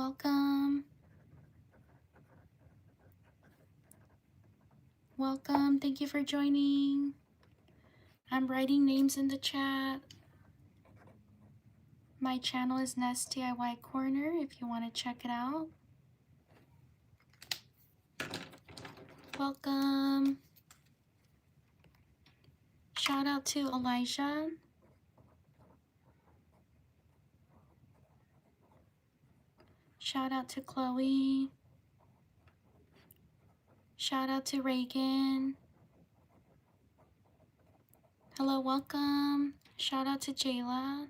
welcome. Welcome. Thank you for joining. I'm writing names in the chat. My channel is Nest DIY Corner if you want to check it out. Welcome. Shout out to Elijah. Shout out to Chloe. Shout out to Reagan. Hello, welcome. Shout out to Jayla.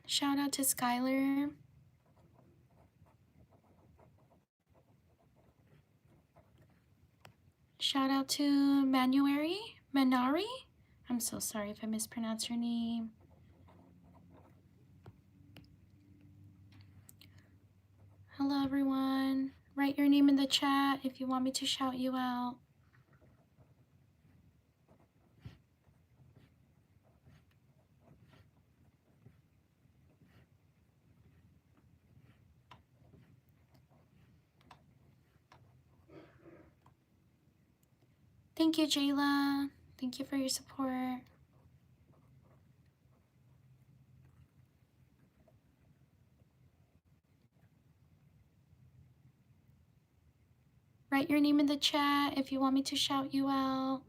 Shout out to Skylar. Shout out to Manari. I'm so sorry if I mispronounce your name. Hello, everyone. Write your name in the chat if you want me to shout you out. Thank you, Jayla. Thank you for your support. Write your name in the chat if you want me to shout you out.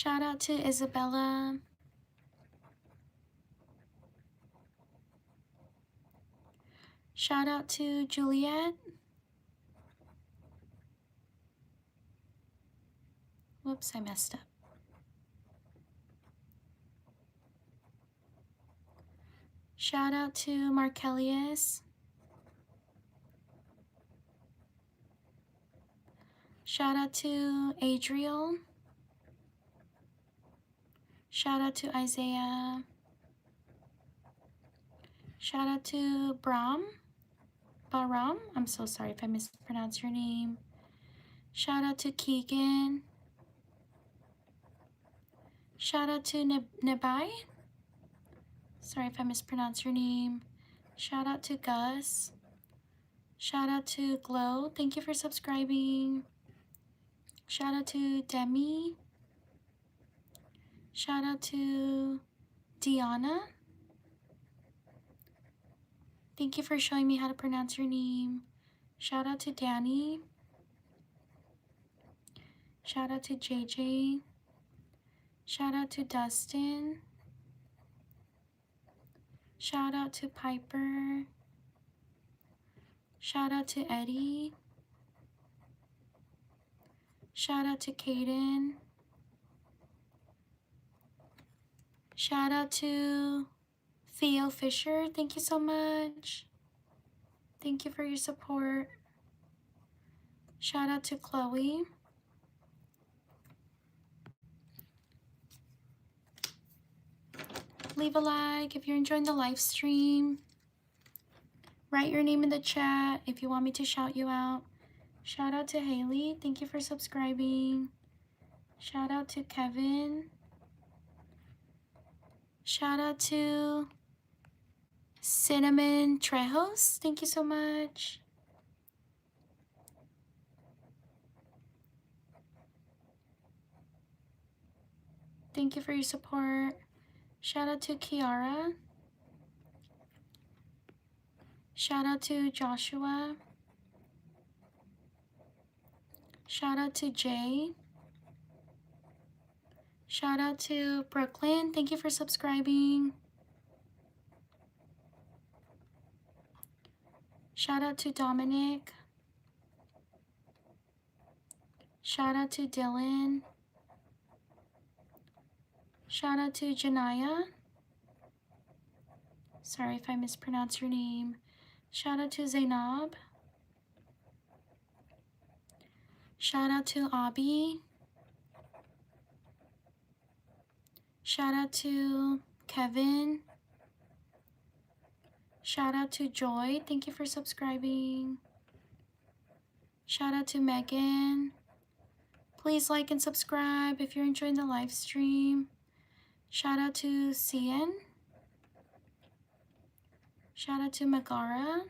Shout out to Isabella. Shout out to Juliet. Whoops, I messed up. Shout out to Markellius. Shout out to Adriel. Shout out to Isaiah. Shout out to Baram. I'm so sorry if I mispronounced your name. Shout out to Keegan. Shout out to Nebai. Sorry if I mispronounced your name. Shout out to Gus. Shout out to Glow. Thank you for subscribing. Shout out to Demi. Shout out to Diana. Thank you for showing me how to pronounce your name. Shout out to Danny. Shout out to JJ. Shout out to Dustin. Shout out to Piper. Shout out to Eddie. Shout out to Kaden. Shout out to Theo Fisher. Thank you so much. Thank you for your support. Shout out to Chloe. Leave a like if you're enjoying the live stream. Write your name in the chat if you want me to shout you out. Shout out to Haley. Thank you for subscribing. Shout out to Kevin. Shout out to Cinnamon Trejos. Thank you so much. Thank you for your support. Shout out to Kiara. Shout out to Joshua. Shout out to Jay. Shout out to Brooklyn. Thank you for subscribing. Shout out to Dominic. Shout out to Dylan. Shout out to Janaya. Sorry if I mispronounce your name. Shout out to Zainab. Shout out to Abi. Shout out to Kevin. Shout out to Joy. Thank you for subscribing. Shout out to Megan. Please like and subscribe if you're enjoying the live stream. Shout out to Cian. Shout out to Megara.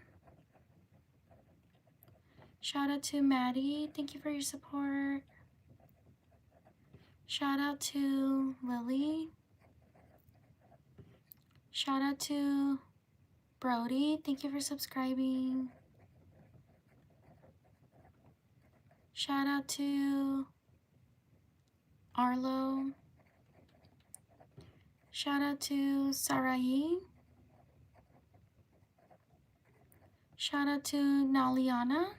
Shout out to Maddie. Thank you for your support. Shout out to Lily. Shout out to Brody. Thank you for subscribing. Shout out to Arlo. Shout out to Sarai. Shout out to Naliana.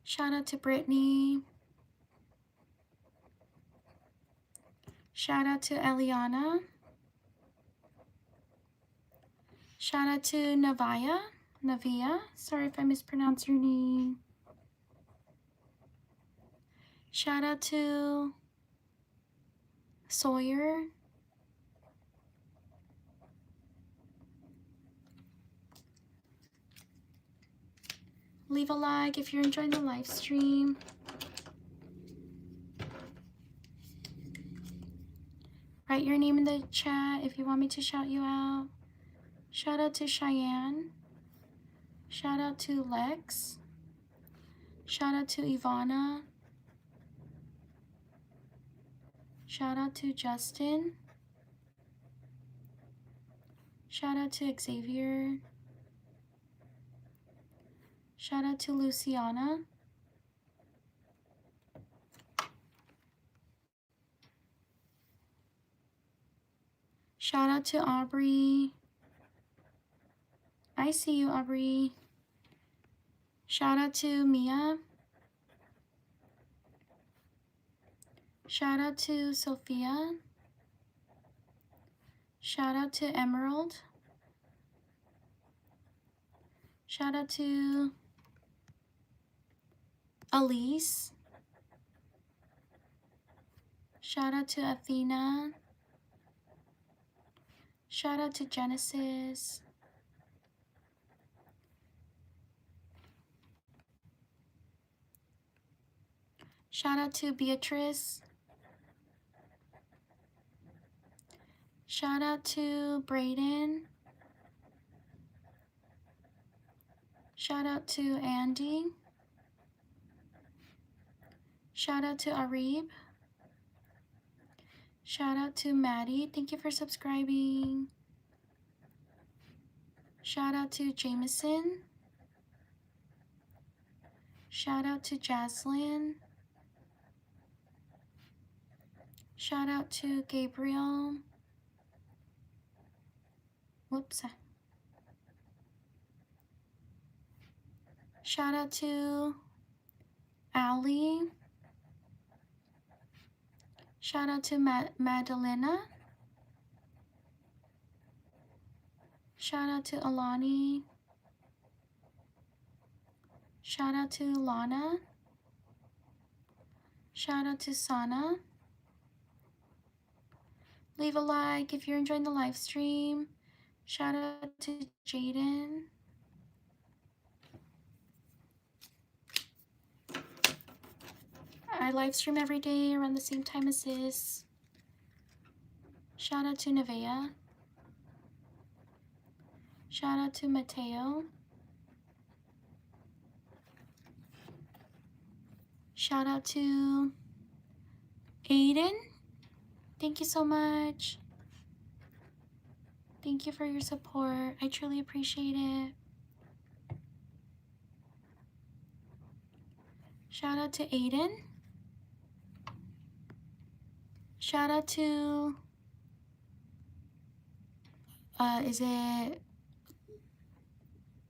Shout out to Brittany. Shout out to Eliana. Shout out to Navia. Sorry if I mispronounce your name. Shout out to Sawyer. Leave a like if you're enjoying the live stream. Write your name in the chat if you want me to shout you out. Shout out to Cheyenne. Shout out to Lex. Shout out to Ivana. Shout out to Justin. Shout out to Xavier. Shout out to Luciana. Shout out to Aubrey. I see you, Aubrey. Shout out to Mia. Shout out to Sophia. Shout out to Emerald. Shout out to Elise. Shout out to Athena. Shout out to Genesis. Shout out to Beatrice. Shout out to Brayden. Shout out to Andy. Shout out to Arib. Shout out to Maddie. Thank you for subscribing. Shout out to Jameson. Shout out to Jaslyn. Shout out to Gabriel. Whoops. Shout out to Allie. Shout out to Madalena. Shout out to Alani. Shout out to Lana. Shout out to Sana. Leave a like if you're enjoying the live stream. Shout out to Jaden. I live stream every day around the same time as this. Shout out to Nevaeh. Shout out to Mateo. Shout out to Aiden. Thank you so much. Thank you for your support. I truly appreciate it. Shout out to Aiden. Shout out to, is it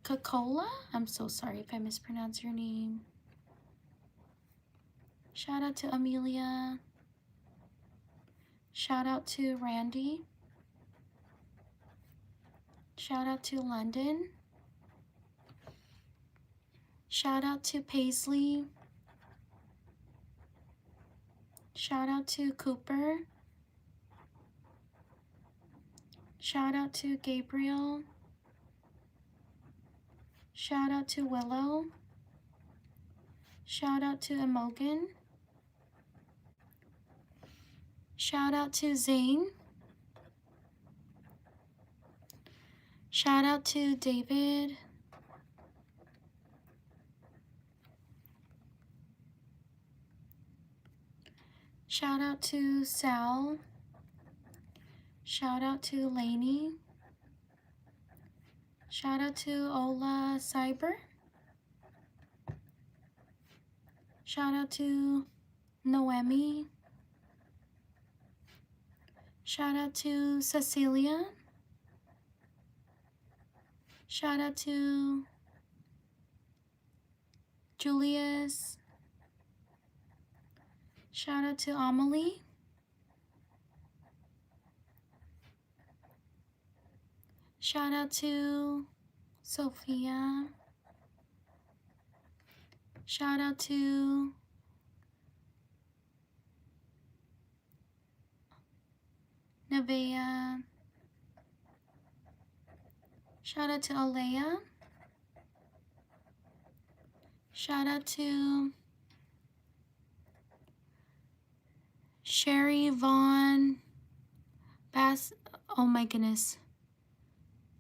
Coca-Cola? I'm so sorry if I mispronounce your name. Shout out to Amelia. Shout out to Randy. Shout out to London. Shout out to Paisley. Shout out to Cooper. Shout out to Gabriel. Shout out to Willow. Shout out to Imogen. Shout out to Zane. Shout out to David. Shout out to Sal. Shout out to Lainey. Shout out to Ola Cyber. Shout out to Noemi. Shout out to Cecilia. Shout out to Julius. Shout out to Amelie. Shout out to Sophia. Shout out to Nevaeh. Shout out to Alea. Shout out to Sherry Vaughn Bass. Oh my goodness.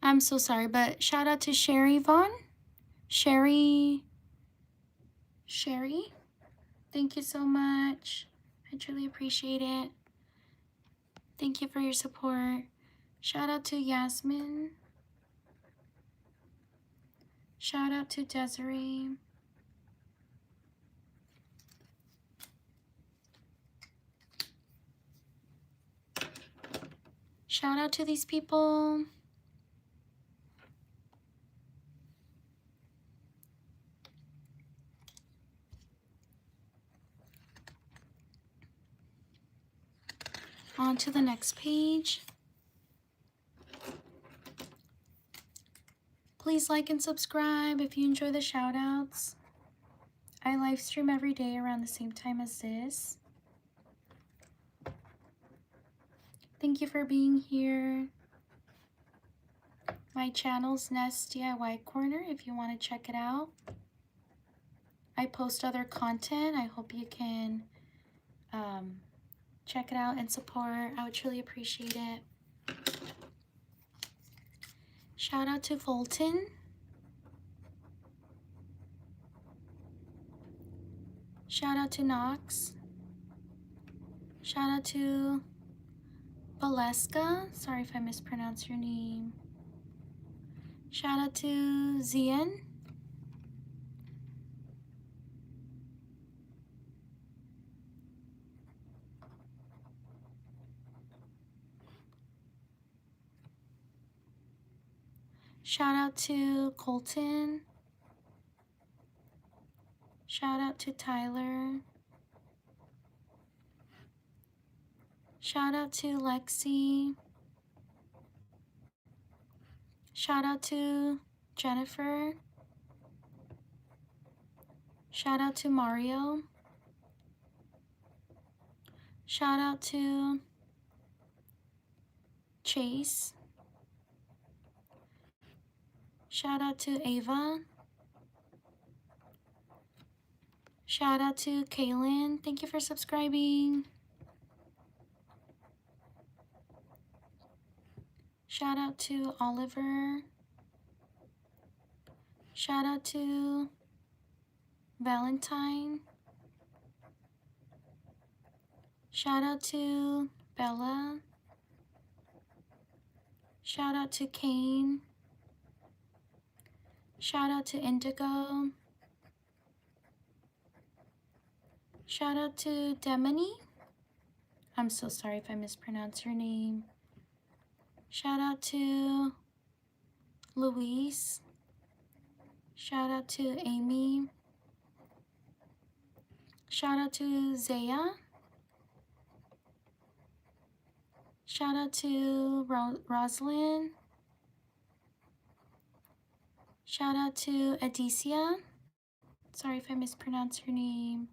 I'm so sorry, but shout out to Sherry Vaughn. Sherry. Thank you so much. I truly appreciate it. Thank you for your support. Shout out to Yasmin. Shout out to Desiree. Shout out to these people. On to the next page. Please like and subscribe if you enjoy the shout outs. I live stream every day around the same time as this. Thank you for being here. My channel's Nest DIY Corner if you want to check it out. I post other content. I hope you can check it out and support. I would truly appreciate it. Shout out to Fulton. Shout out to Knox. Shout out to Valeska. Sorry if I mispronounce your name. Shout out to Zian. Shout out to Colton. Shout out to Tyler. Shout out to Lexi. Shout out to Jennifer. Shout out to Mario. Shout out to Chase. Shout out to Ava. Shout out to Kaylin. Thank you for subscribing. Shout out to Oliver. Shout out to Valentine. Shout out to Bella. Shout out to Kane. Shout out to Indigo. Shout out to Demony. I'm so sorry if I mispronounce your name. Shout out to Luis. Shout out to Amy. Shout out to Zaya. Shout out to Rosalind. Shout out to Adicia. Sorry if I mispronounced your name.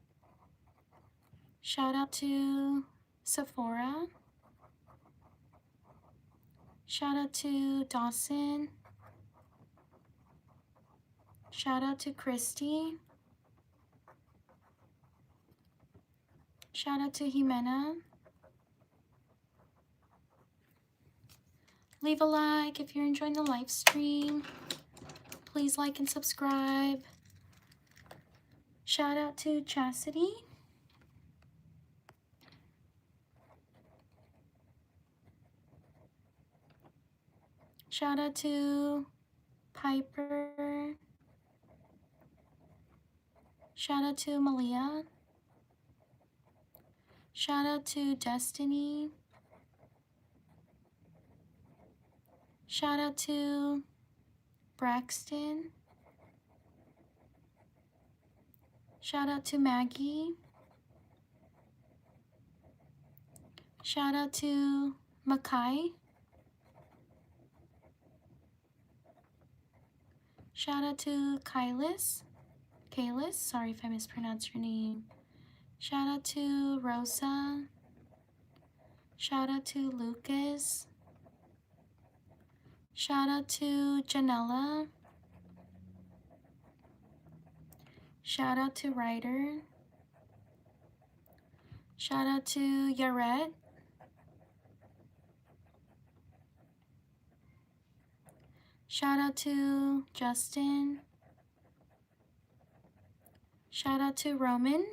Shout out to Sephora. Shout out to Dawson. Shout out to Christy. Shout out to Jimena. Leave a like if you're enjoying the live stream. Please like and subscribe. Shout out to Chastity. Shout out to Piper. Shout out to Malia. Shout out to Destiny. Shout out to Braxton. Shout out to Maggie. Shout out to Makai. Shout out to Kailis. Sorry if I mispronounced your name. Shout out to Rosa. Shout out to Lucas. Shout out to Janella. Shout out to Ryder. Shout out to Yaret. Shout out to Justin. Shout out to Roman.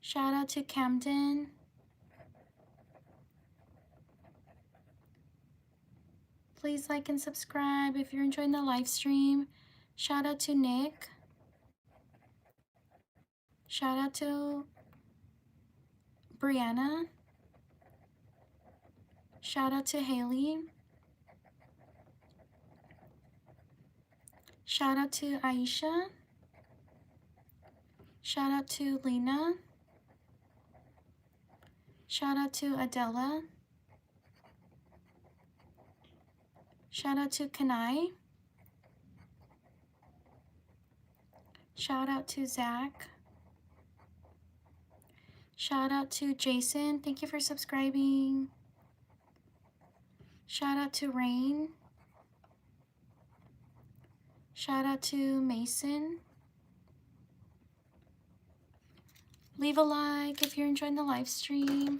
Shout out to Camden. Please like and subscribe if you're enjoying the live stream. Shout out to Nick. Shout out to Brianna. Shout out to Haley. Shout out to Aisha. Shout out to Lena. Shout out to Adela. Shout out to Kanai. Shout out to Zach. Shout out to Jason. Thank you for subscribing. Shout out to Rain. Shout out to Mason. Leave a like if you're enjoying the live stream.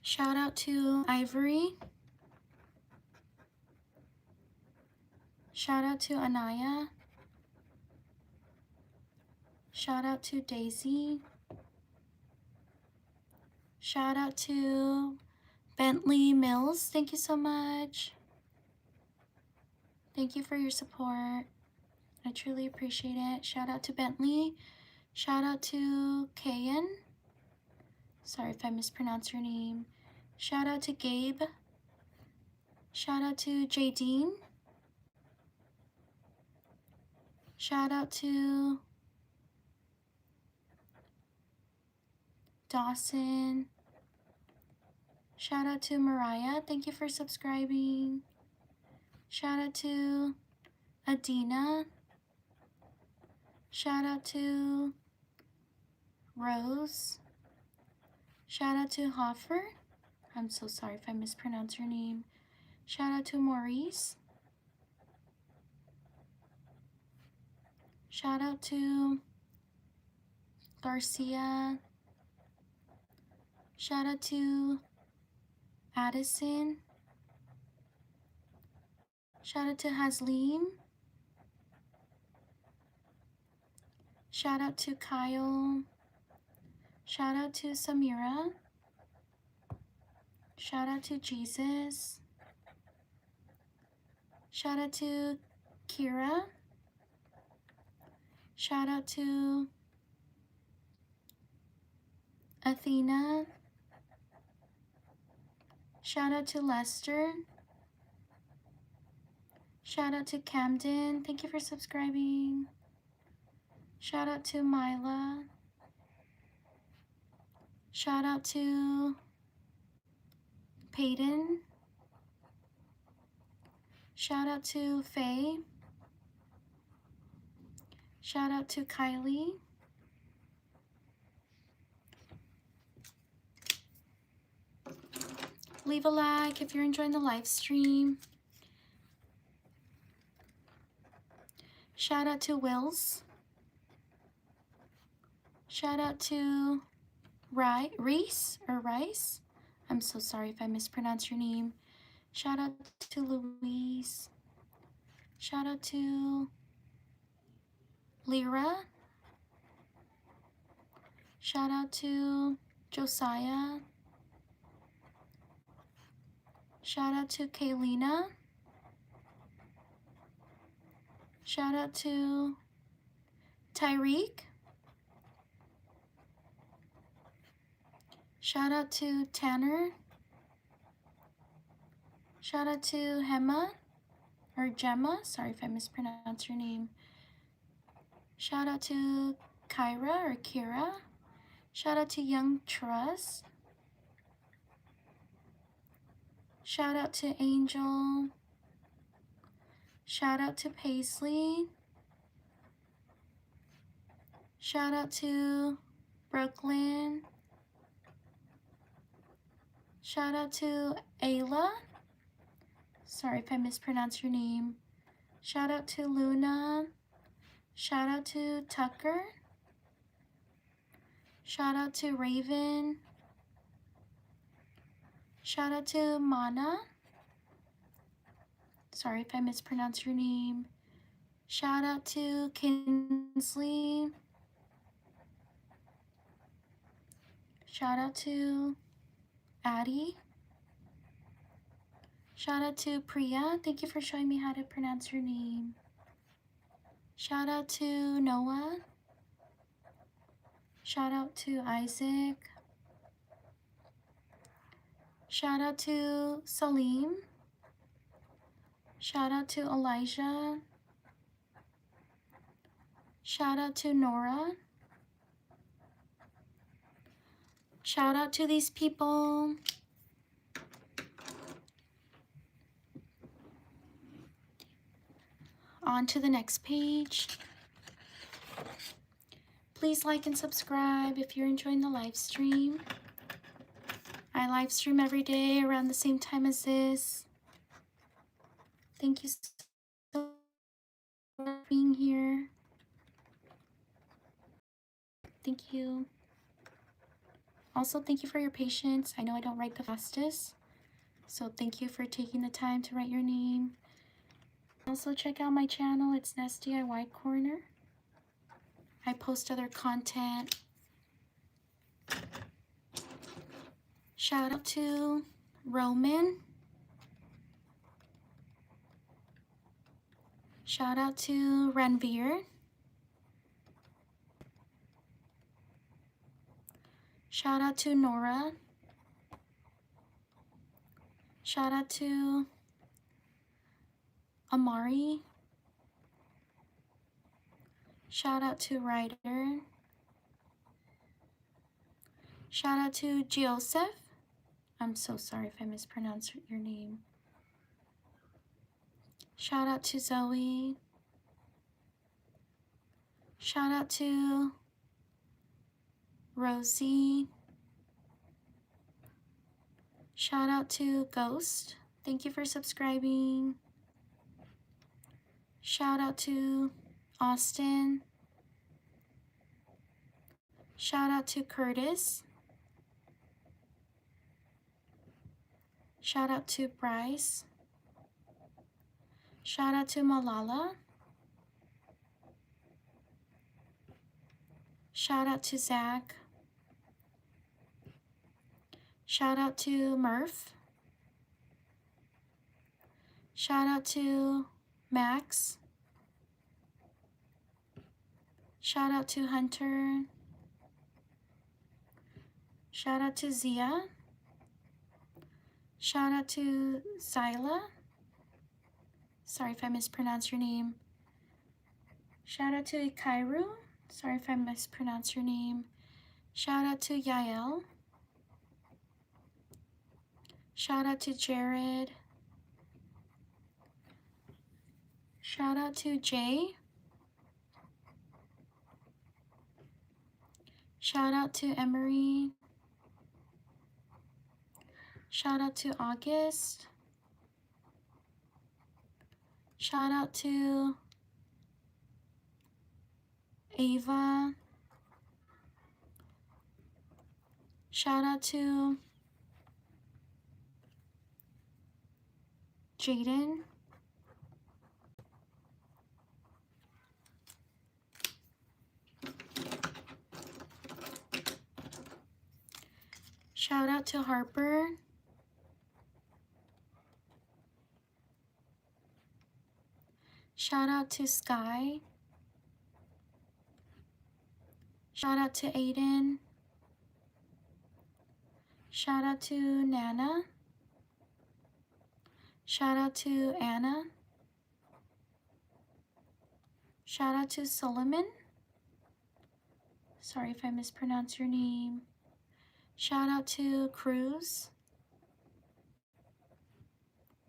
Shout out to Ivory. Shout out to Anaya. Shout out to Daisy. Shout out to Bentley Mills. Thank you so much. Thank you for your support. I truly appreciate it. Shout out to Bentley. Shout out to Kayan. Sorry if I mispronounced your name. Shout out to Gabe. Shout out to Jadine. Shout out to Dawson. Shout out to Mariah. Thank you for subscribing. Shout out to Adina. Shout out to Rose. Shout out to Hoffer. I'm so sorry if I mispronounced your name. Shout out to Maurice. Shout out to Garcia. Shout out to Addison. Shout out to Haslim. Shout out to Kyle. Shout out to Samira. Shout out to Jesus. Shout out to Kira. Shout out to Athena. Shout out to Lester. Shout out to Camden. Thank you for subscribing. Shout out to Myla. Shout out to Peyton. Shout out to Faye. Shout out to Kylie. Leave a like if you're enjoying the live stream. Shout out to Wills. Shout out to Reese or Rice. I'm so sorry if I mispronounce your name. Shout out to Louise. Shout out to Lyra. Shout out to Josiah. Shout out to Kaylina. Shout out to Tyreek. Shout out to Tanner. Shout out to Hema or Gemma. Sorry if I mispronounce your name. Shout out to Kyra or Kira. Shout out to Young Trust. Shout out to Angel. Shout out to Paisley. Shout out to Brooklyn. Shout out to Ayla. Sorry if I mispronounce your name. Shout out to Luna. Shout out to Tucker. Shout out to Raven. Shout out to Mana. Sorry if I mispronounce your name. Shout out to Kinsley. Shout out to Addie. Shout out to Priya. Thank you for showing me how to pronounce your name. Shout out to Noah. Shout out to Isaac. Shout out to Salim. Shout out to Elijah. Shout out to Nora. Shout out to these people. On to the next page. Please like and subscribe if you're enjoying the live stream. I live stream every day around the same time as this. Thank you so much for being here. Thank you. Also, thank you for your patience. I know I don't write the fastest, so thank you for taking the time to write your name. Also, check out my channel. It's Ness DIY Corner. I post other content. Shout out to Roman. Shout out to Ranveer. Shout out to Nora. Shout out to Amari. Shout out to Ryder. Shout out to Joseph. I'm so sorry if I mispronounced your name. Shout out to Zoe. Shout out to Rosie. Shout out to Ghost. Thank you for subscribing. Shout out to Austin. Shout out to Curtis. Shout out to Bryce. Shout out to Malala. Shout out to Zach. Shout out to Murph. Shout out to Max. Shout out to Hunter. Shout out to Zia. Shout out to Zyla. Sorry if I mispronounced your name. Shout out to Ikairu. Sorry if I mispronounce your name. Shout out to Yael. Shout out to Jared. Shout out to Jay. Shout out to Emery. Shout out to August. Shout out to Ava. Shout out to Jaden. Shout out to Harper. Shout out to Sky. Shout out to Aiden. Shout out to Nana. Shout out to Anna. Shout out to Solomon. Sorry if I mispronounce your name. Shout out to Cruz.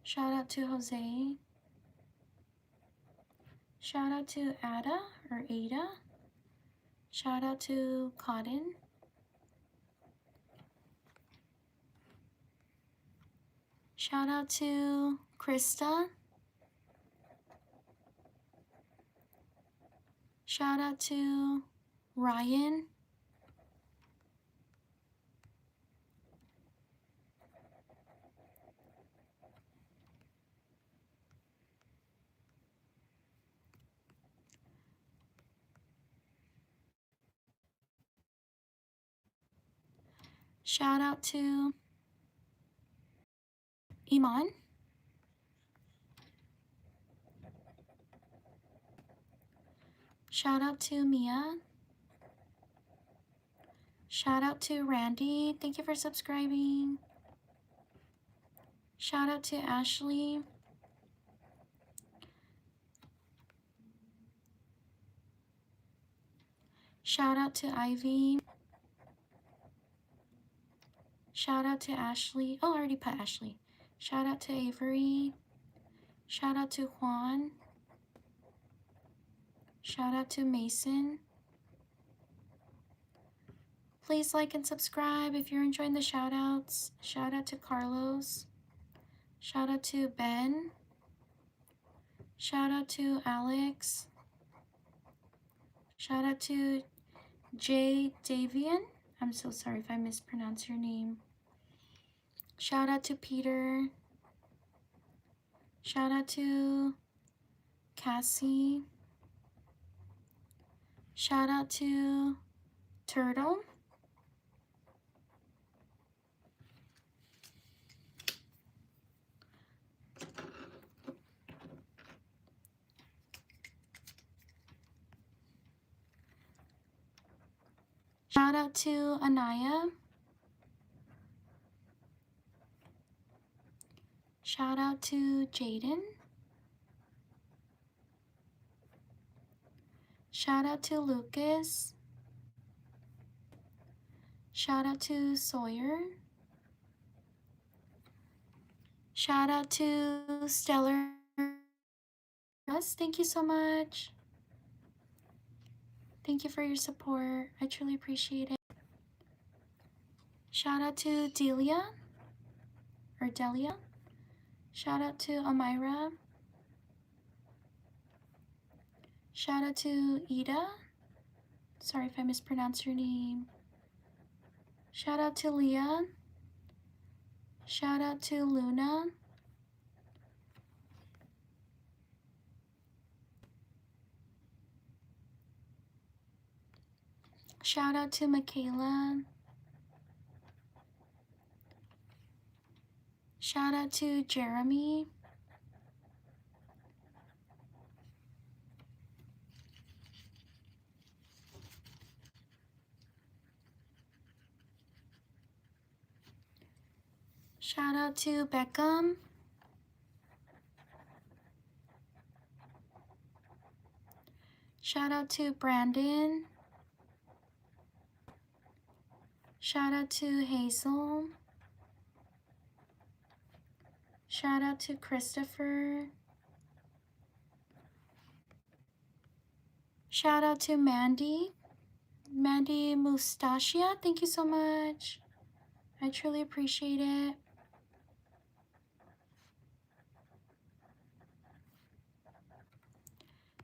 Shout out to Jose. Shout out to Ada or Ada. Shout out to Cotton. Shout out to Krista. Shout out to Ryan. Shout out to Iman. Shout out to Mia. Shout out to Randy. Thank you for subscribing. Shout out to Ashley. Shout out to Ivy. Shout out to Ashley. Oh, I already put Ashley. Shout out to Avery. Shout out to Juan. Shout out to Mason. Please like and subscribe if you're enjoying the shout outs. Shout out to Carlos. Shout out to Ben. Shout out to Alex. Shout out to Jay Davian. I'm so sorry if I mispronounce your name. Shout out to Peter. Shout out to Cassie. Shout out to Turtle. Shout out to Anaya. Shout out to Jaden. Shout out to Lucas. Shout out to Sawyer. Shout out to Stellar. Thank you so much. Thank you for your support. I truly appreciate it. Shout out to Delia or Delia. Shout out to Amira. Shout out to Ida. Sorry if I mispronounced your name. Shout out to Leah. Shout out to Luna. Shout out to Michaela. Shout out to Jeremy. Shout out to Beckham. Shout out to Brandon. Shout out to Hazel. Shout out to Christopher. Shout out to Mandy. Mandy Mustachia, thank you so much. I truly appreciate it.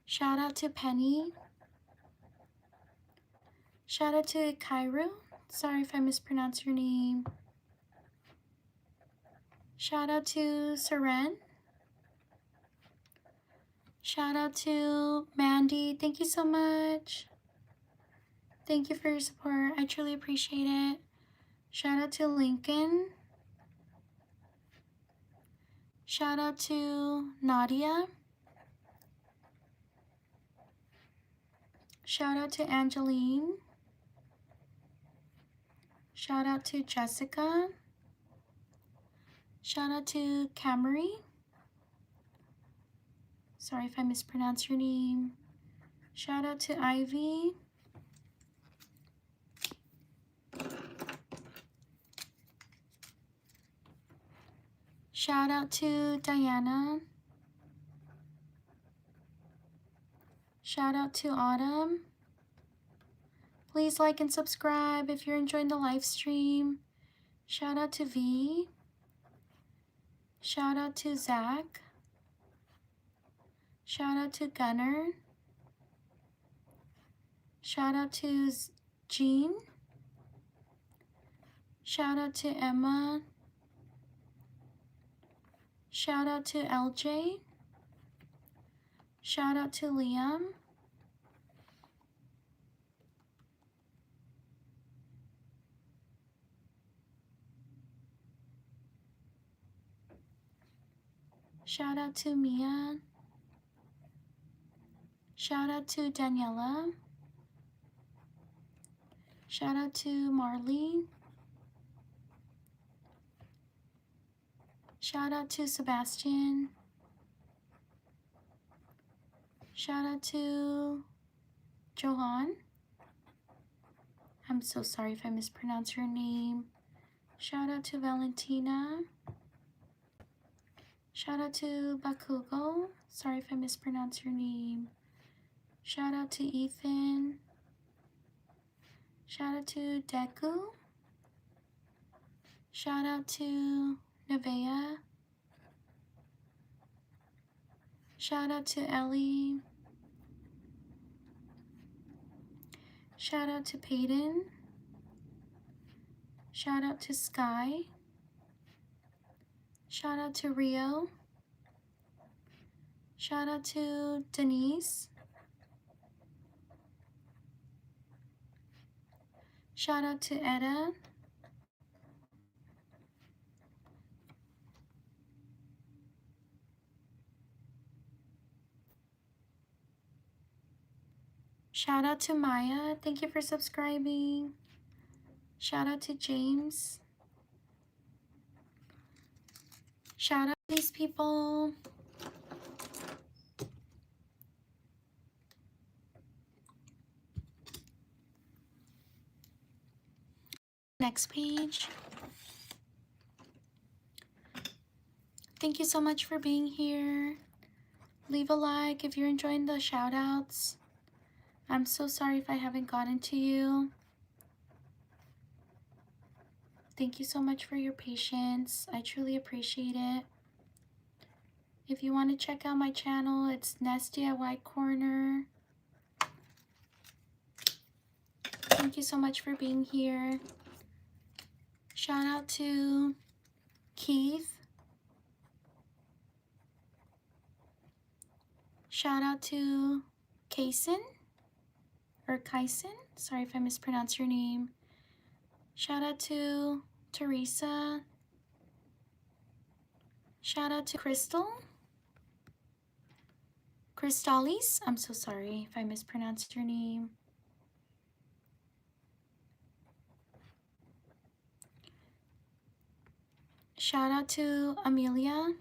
Shout out to Penny. Shout out to Kairu. Sorry if I mispronounce your name. Shout out to Seren. Shout out to Mandy. Thank you so much. Thank you for your support. I truly appreciate it. Shout out to Lincoln. Shout out to Nadia. Shout out to Angeline. Shout out to Jessica. Shout out to Camry. Sorry if I mispronounce your name. Shout out to Ivy. Shout out to Diana. Shout out to Autumn. Please like and subscribe if you're enjoying the live stream. Shout out to V. Shout out to Zach. Shout out to Gunner. Shout out to Jean. Shout out to Emma. Shout out to LJ. Shout out to Liam. Shout out to Mia. Shout out to Daniela. Shout out to Marley. Shout out to Sebastian. Shout out to Johan. I'm so sorry if I mispronounce your name. Shout out to Valentina. Shout out to Bakugo. Sorry if I mispronounce your name. Shout out to Ethan. Shout out to Deku. Shout out to Nevea. Shout out to Ellie. Shout out to Peyton. Shout out to Sky. Shout out to Rio. Shout out to Denise. Shout out to Etta. Shout out to Maya. Thank you for subscribing. Shout out to James. Shout out to these people. Next page. Thank you so much for being here. Leave a like if you're enjoying the shout outs. I'm so sorry if I haven't gotten to you. Thank you so much for your patience. I truly appreciate it. If you want to check out my channel, it's Nestia White Corner. Thank you so much for being here. Shout out to Keith. Shout out to Kaisen or Kaisen. Sorry if I mispronounce your name. Shout out to Teresa. Shout out to Crystal. Crystalis. I'm so sorry if I mispronounced your name. Shout out to Amelia.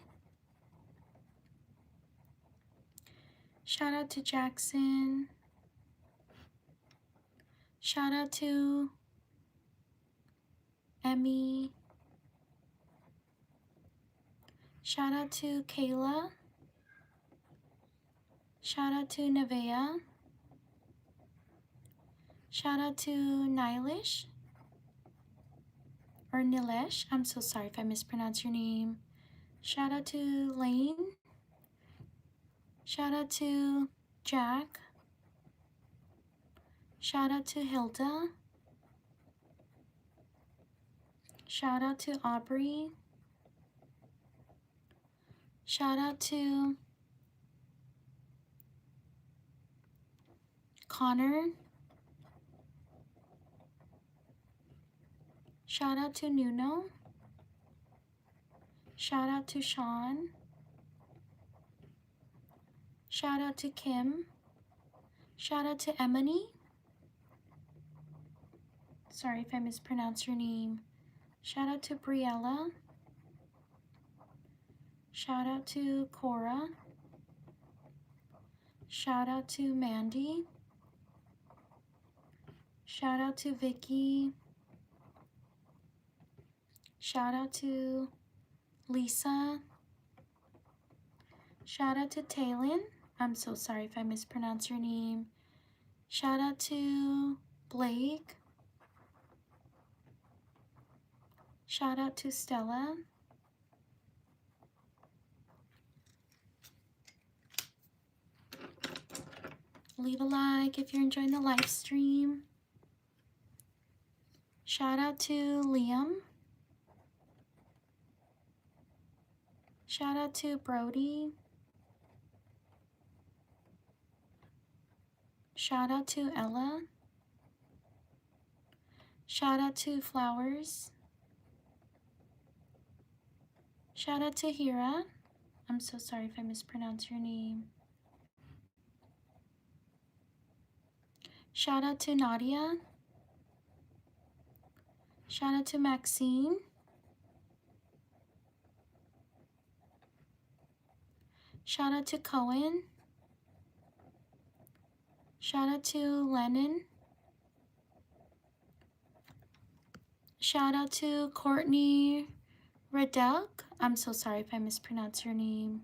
Shout out to Jackson. Shout out to Emmy. Shout out to Kayla. Shout out to Nevea. Shout out to Nilish or Nilesh. I'm so sorry if I mispronounce your name. Shout out to Lane. Shout out to Jack. Shout out to Hilda. Shout out to Aubrey. Shout out to Connor. Shout out to Nuno. Shout out to Sean. Shout out to Kim. Shout out to Emily. Sorry if I mispronounce your name. Shout out to Briella. Shout out to Cora. Shout out to Mandy. Shout out to Vicky. Shout out to Lisa. Shout out to Taylin. I'm so sorry if I mispronounce your name. Shout out to Blake. Shout out to Stella. Leave a like if you're enjoying the live stream. Shout out to Liam. Shout out to Brody. Shout out to Ella. Shout out to Flowers. Shout out to Hira. I'm so sorry if I mispronounce your name. Shout out to Nadia. Shout out to Maxine. Shout out to Cohen. Shout out to Lennon. Shout out to Courtney Reduk. I'm so sorry if I mispronounce your name.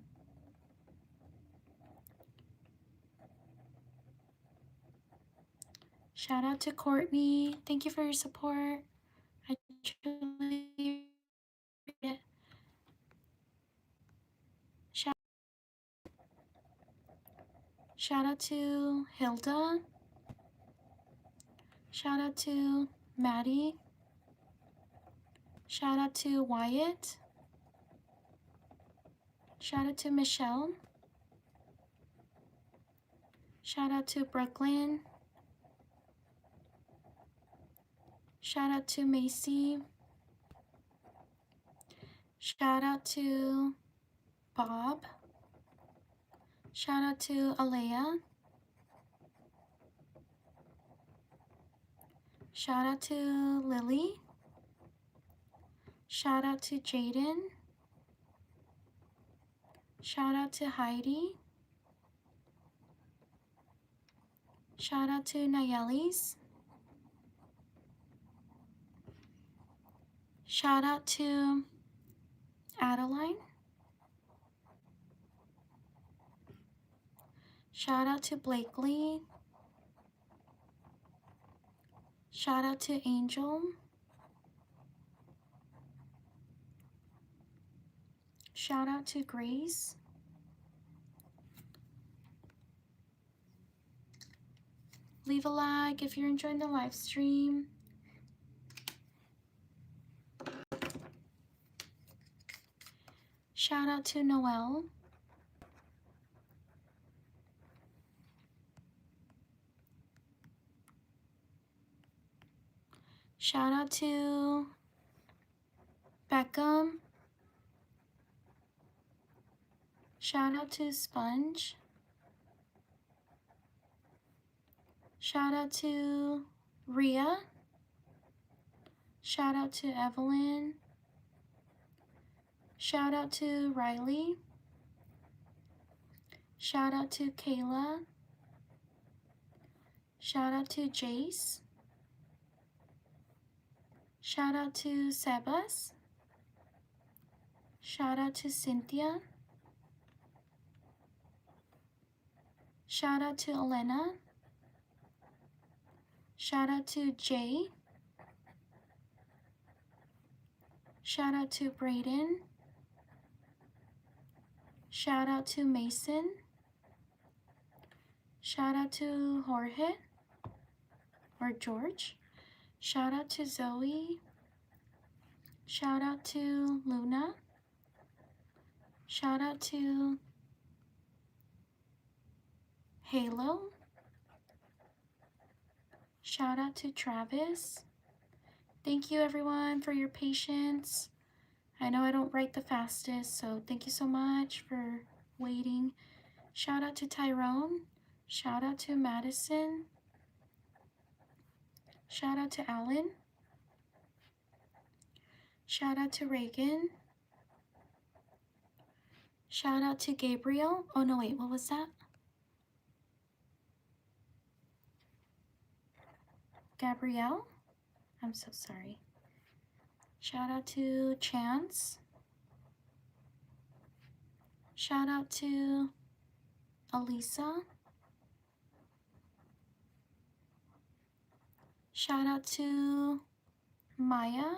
Shout out to Courtney. Thank you for your support. I truly appreciate it. Shout out to Hilda. Shout out to Maddie. Shout out to Wyatt. Shout out to Michelle. Shout out to Brooklyn. Shout out to Macy. Shout out to Bob. Shout out to Alea. Shout out to Lily. Shout out to Jaden. Shout out to Heidi. Shout out to Nayelis. Shout out to Adeline. Shout out to Blakely. Shout out to Angel. Shout out to Grace. Leave a like if you're enjoying the live stream. Shout out to Noelle. Shout out to Beckham. Shout out to Sponge. Shout out to Rhea. Shout out to Evelyn. Shout out to Riley. Shout out to Kayla. Shout out to Jace. Shout out to Sebas. Shout out to Cynthia. Shout out to Elena. Shout out to Jay. Shout out to Brayden. Shout out to Mason. Shout out to Jorge or George. Shout out to Zoe. Shout out to Luna. Shout out to Halo. Shout out to Travis. Thank you everyone for your patience. I know I don't write the fastest, so thank you so much for waiting. Shout out to Tyrone. Shout out to Madison. Shout out to Alan. Shout out to Reagan. Shout out to Gabriel. Oh no, wait, what was that? Gabrielle? I'm so sorry. Shout out to Chance. Shout out to Elisa. Shout out to Maya.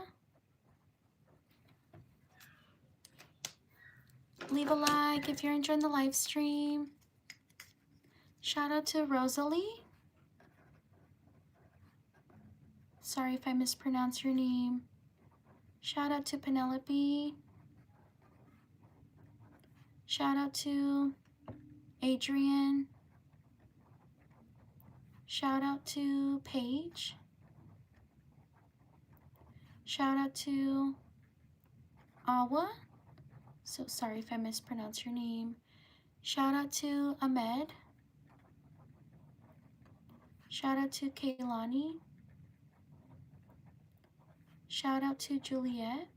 Leave a like if you're enjoying the live stream. Shout out to Rosalie. Sorry if I mispronounce your name. Shout out to Penelope. Shout out to Adrian. Shout out to Paige. Shout out to Awa. So sorry if I mispronounce your name. Shout out to Ahmed. Shout out to Kaylani. Shout out to Juliet.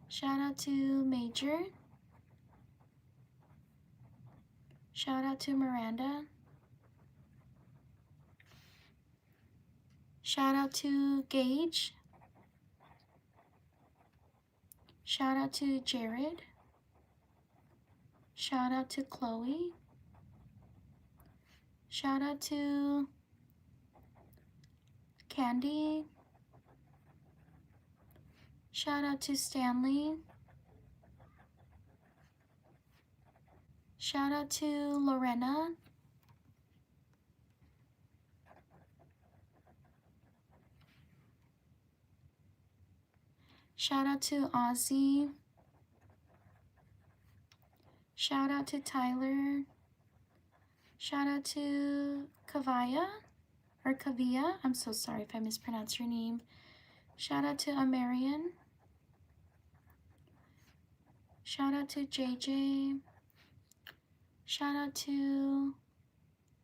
Shout out to Major. Shout out to Miranda. Shout out to Gage. Shout out to Jared. Shout out to Chloe. Shout out to Candy. Shout out to Stanley. Shout out to Lorena. Shout out to Ozzy. Shout out to Tyler. Shout out to Kavaya or Kavia. I'm so sorry if I mispronounce your name. Shout out to Amarian. Shout out to JJ. Shout out to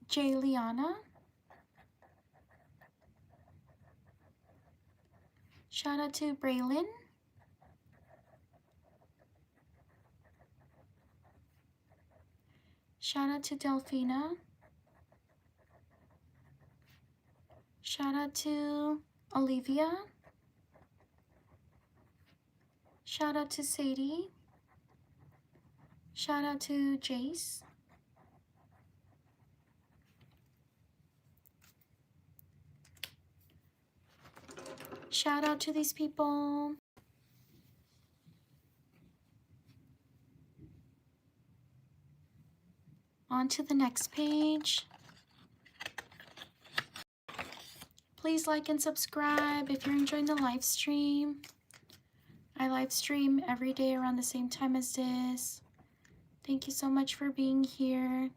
Jayliana. Shout out to Braylon. Shout out to Delphina. Shout out to Olivia. Shout out to Sadie. Shout out to Jace. Shout out to these people. On to the next page. Please like and subscribe if you're enjoying the live stream. I live stream every day around the same time as this. Thank you so much for being here.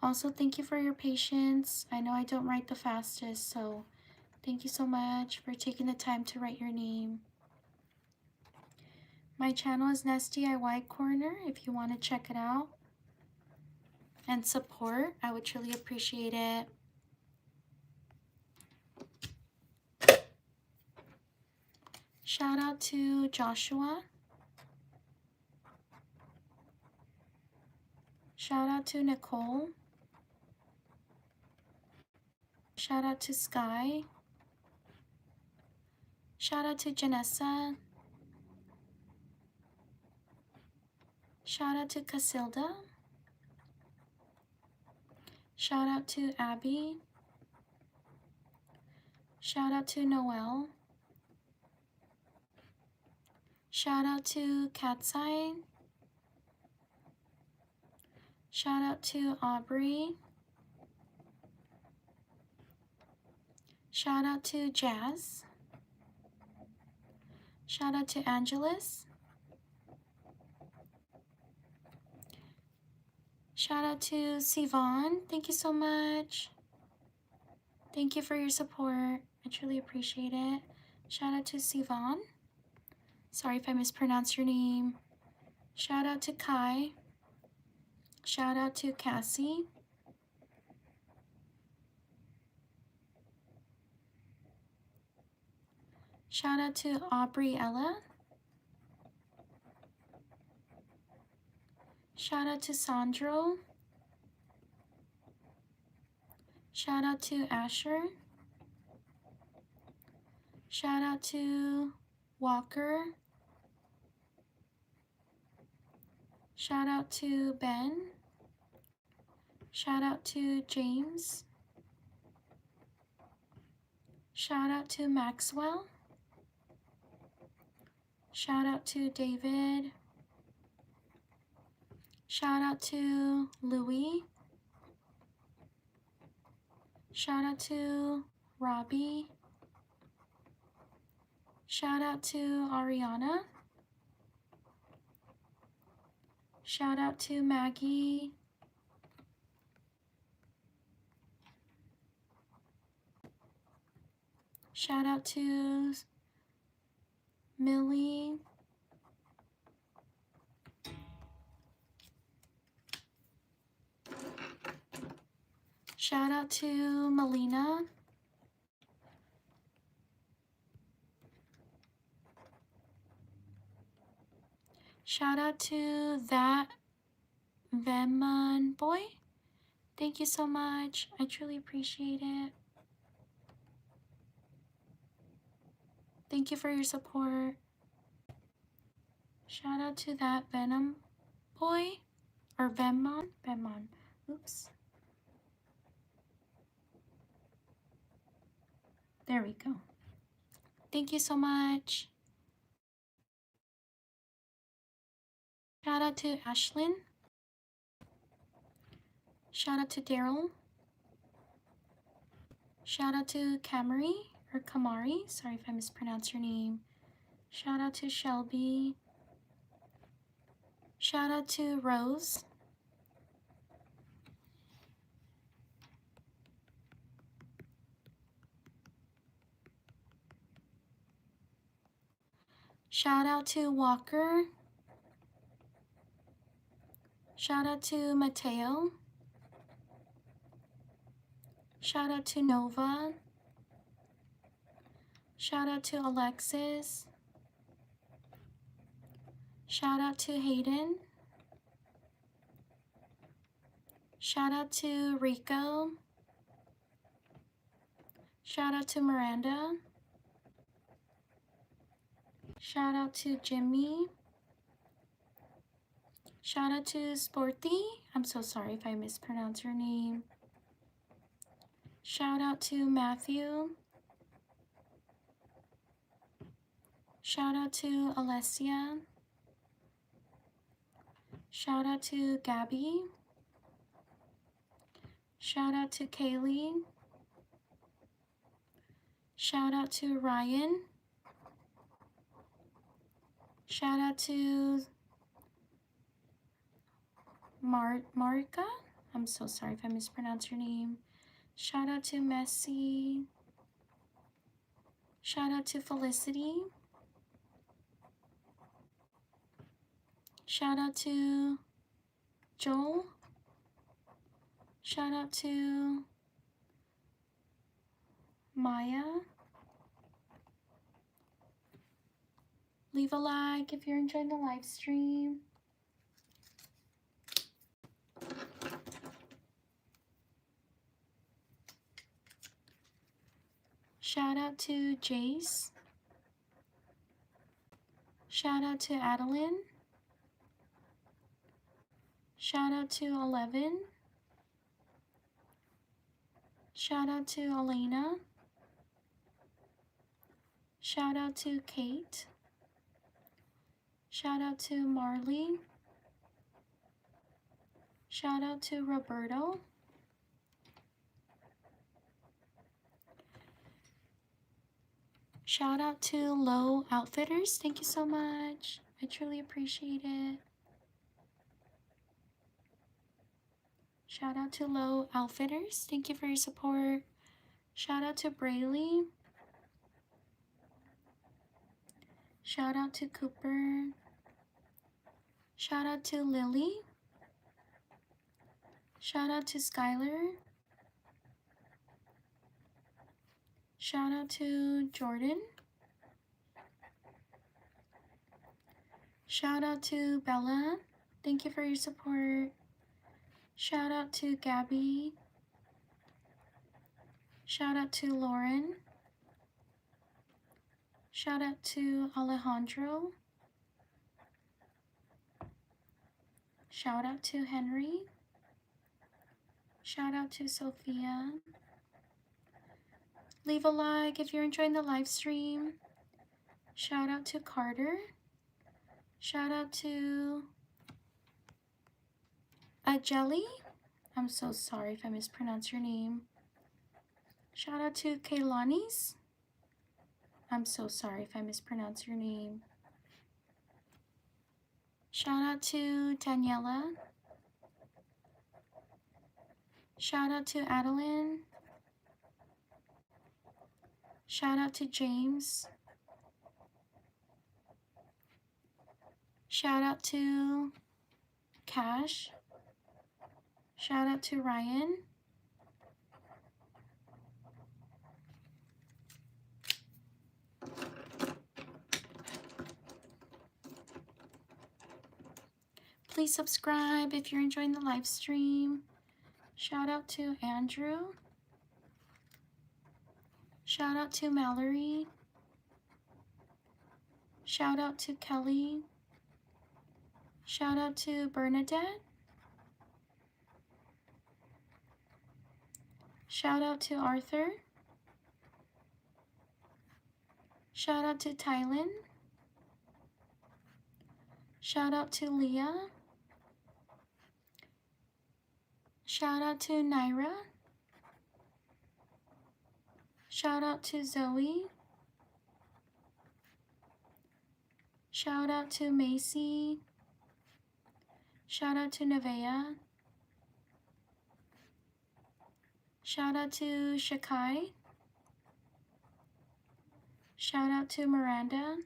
Also, thank you for your patience. I know I don't write the fastest, so thank you so much for taking the time to write your name. My channel is Ness DIY Corner if you want to check it out and support. I would truly appreciate it. Shout out to Joshua. Shout out to Nicole. Shout out to Sky. Shout out to Janessa. Shout out to Casilda. Shout out to Abby. Shout out to Noelle. Shout out to Catside. Shout out to Aubrey. Shout out to Jazz. Shout out to Angelus. Shout out to Sivan. Thank you so much. Thank you for your support. I truly appreciate it. Shout out to Sivan. Sorry if I mispronounced your name. Shout out to Kai. Shout out to Cassie. Shout out to Aubrey Ella. Shout out to Sandro. Shout out to Asher. Shout out to Walker. Shout out to Ben. Shout out to James. Shout out to Maxwell. Shout out to David. Shout out to Louie. Shout out to Robbie. Shout out to Ariana. Shout out to Maggie. Shout out to Millie. Shout out to Melina. Shout out to that Veman boy. Thank you so much. I truly appreciate it. Thank you for your support. Shout out to that Venom boy. Or Venmon. Venmon. Oops. There we go. Thank you so much. Shout out to Ashlyn. Shout out to Daryl. Shout out to Camry or Kamari. Sorry if I mispronounced your name. Shout out to Shelby. Shout out to Rose. Shout out to Walker. Shout out to Mateo. Shout out to Nova. Shout out to Alexis. Shout out to Hayden. Shout out to Rico. Shout out to Miranda. Shout out to Jimmy. Shout out to Sporty. I'm so sorry if I mispronounce your name. Shout out to Matthew. Shout out to Alessia. Shout out to Gabby. Shout out to Kaylee. Shout out to Ryan. Shout out to Marika. I'm so sorry if I mispronounced your name. Shout out to Messi. Shout out to Felicity. Shout out to Joel. Shout out to Maya. Leave a like if you're enjoying the live stream. Shout out to Jace. Shout out to Adeline. Shout out to 11. Shout out to Elena. Shout out to Kate. Shout out to Marley. Shout out to Roberto. Shout out to Low Outfitters. Thank you so much. I truly appreciate it. Shout out to Low Outfitters. Thank you for your support. Shout out to Brayley. Shout out to Cooper. Shout out to Lily. Shout out to Skylar. Shout out to Jordan. Shout out to Bella. Thank you for your support. Shout out to Gabby. Shout out to Lauren. Shout out to Alejandro. Shout out to Henry. Shout out to Sophia. Leave a like if you're enjoying the live stream. Shout out to Carter. Shout out to Jelly. I'm so sorry if I mispronounce your name. Shout out to Kaylani's. I'm so sorry if I mispronounce your name. Shout out to Daniela. Shout out to Adeline. Shout out to James. Shout out to Cash. Shout out to Ryan. Please subscribe if you're enjoying the live stream. Shout out to Andrew. Shout out to Mallory. Shout out to Kelly. Shout out to Bernadette. Shout out to Arthur. Shout out to Tylen. Shout out to Leah. Shout out to Naira. Shout out to Zoe. Shout out to Macy. Shout out to Nevaeh. Shout out to Shakai. Shout out to Miranda.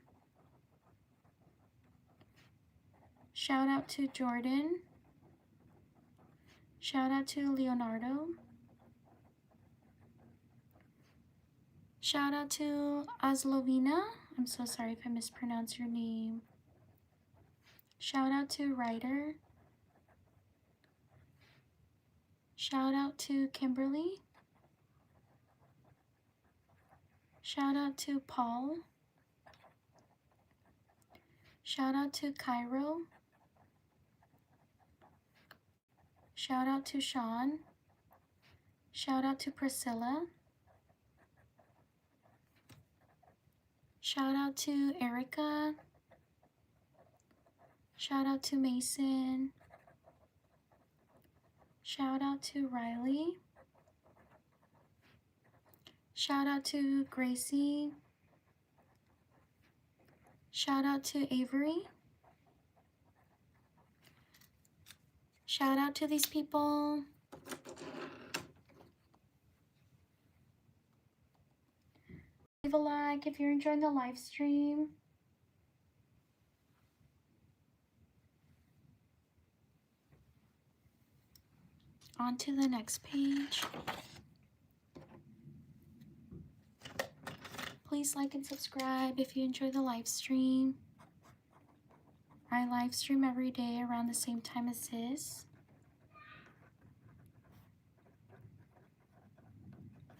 Shout out to Jordan. Shout out to Leonardo. Shout out to Aslovina. I'm so sorry if I mispronounce your name. Shout out to Ryder. Shout out to Kimberly. Shout out to Paul. Shout out to Cairo. Shout out to Sean. Shout out to Priscilla. Shout out to Erica. Shout out to Mason. Shout out to Riley. Shout out to Gracie. Shout out to Avery. Shout out to these people. Leave a like if you're enjoying the live stream. On to the next page. Please like and subscribe if you enjoy the live stream. I live stream every day around the same time as this.